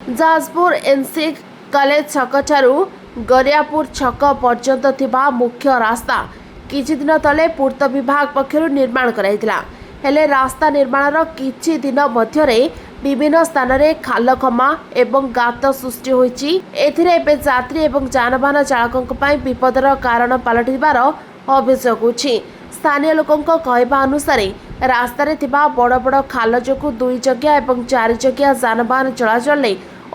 Jajpur NC college छकठारू गरियापुर छक पर्यंत थिबा मुख्य रास्ता किछि दिन तले पूर्त विभाग पक्षरु निर्माण कराइतिला। हेले रास्ता निर्माणर किछि दिन मध्यरे विभिन्न स्थान में खालखमा एवं गात सृष्टि होइछि। एथिरे एबे यात्री एवं जानबाहन चालकक पई विपदर कारण पलटिबार अभियोग होछि। स्थानीय लोकंक कहवा अनुसार रास्तार थिबा बड़ बड़ खाल जोगु 2 चकिया एवं 4 चकिया जानबाहन चलाचल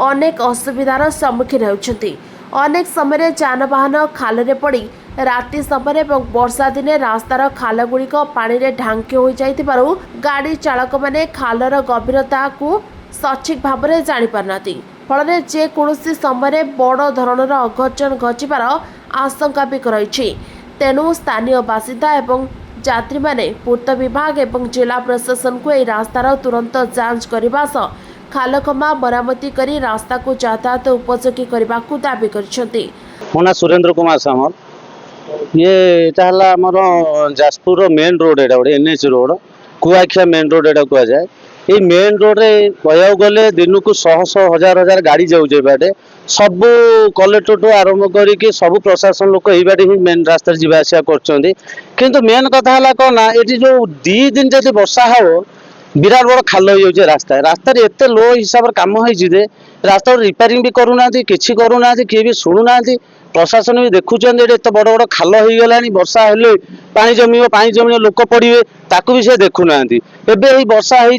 अनेक असुविधार सम्मुखीन होउछन्ति। अनेक समय जानबाहन खाल पड़ी राति समय एवं वर्षा दिने रास्तार खालगुड़िक पानी रे ढांकी हो जाइतिबारु गाड़ी चालक माने खालर गभीरता को सठिक भाव में जानी पारनाती। फल जे कौनसी समय बड़ धरणर अघटन घटिबार आशंका भी रही। तेणु स्थानीय बासिंदा एवं यात्री माने पूर्त विभाग एवं जिला प्रशासन को यह रास्तार तुरंत जांच करने सह खालखमा मरामती करी रास्ता को यातायात उपयोगी करने को दाबी करछन्ति। मो ना सुरेंद्र कुमार सामल। ये आमर जाजपुर मेन रोड एटा गोटे एनएच रोड कुआखिया मेन रोड एटा कह जाए। ये मेन रोड रे कहू गले दिन को शह शह हजार हजार गाड़ी जाऊे बाटे सबू कलेक्टर टू आरंभ करके सबू प्रशासन लोक यही बाटे ही मेन रास्ता जावा आसा कर। मेन कथा है कौन ना ये जो 2 दिन जब वर्षा हो विराट बड़ खाल हो रास्ता रास्ता एत लो हिसाब से कम हो रास्ता रिपेयरिंग भी करूना किसी करूना किए भी शुणुना प्रशासन भी देखुं एत बड़ बड़ खाल हो गला वर्षा हेले पानी जमी लोक पड़े ताकू भी से देखुना एवं वर्षा हो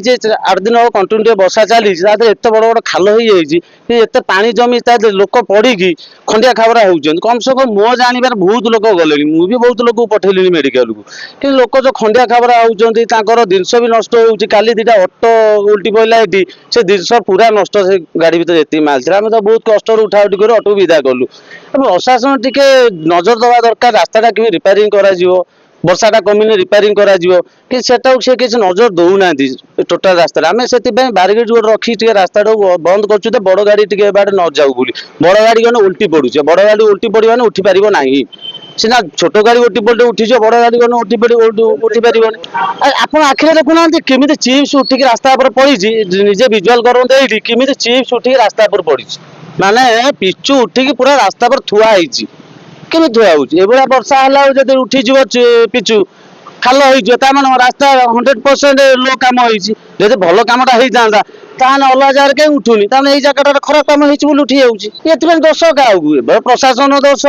8 दिन हम कंटिन्यू वर्षा चली एत बड़ बड़ खाल होते पानी जमी लोक पड़ी खंडिया खाबरा होती कम से कम मो जानवर बहुत लोक गले मुझे बहुत लोक पठेली मेडिकल को कि लोक जो खंडिया खाबरा होती जिनस भी नष्ट होती काली 2टा ऑटो उल्टी पड़ा ये से जिनस पूरा नष्ट से गाड़ी भर ये माल थी आम तो बहुत कष्ट उठा उठी कर ऑटो विदा कलु। प्रशासन टी नजर दवा दरकार रास्ता कि रिपेयरिंग कर वर्षाटा कमिने रिपेयरिंग करा कि सेटा से किसी नजर दौना टोटाल रास्ता आम से बारिकेड गोटे रखी रास्ता बंद कर बड़ गाड़ी टे बाट न जाऊ बोली बड़ गाड़ी गने उल्टी पड़ुचे बड़ गाड़ी उल्टी पड़ा उठी पार ना सीना छोट गाड़ी उठी पड़े उठी बड़ गाड़ी गने उठी पार आप आखिरे देखुना केमी चिप्स उठिक रास्ता पर पड़ी निजे विजुआल करते केमी चिप्स उठिक रास्ता पर पड़ी माने पिचु उठिक पूरा रास्ता पर थुआ केमी थुआ होगा वर्षा है उठीज पिचु खाल हो रास्ता 100% लो कम हो भल कमटा होता अलग जगह कहीं उठुनी ये जगह खराब कम हो उठी जाऊँगी दोष क्या प्रशासन दोष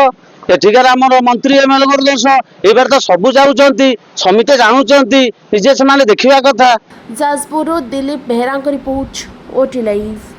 एठिकार आम मंत्री एमएलए दोष एबार तो सबू जाऊँच समिति जानुंट निजे से देखा कथा। Jajpur Dilip Behera report OT live.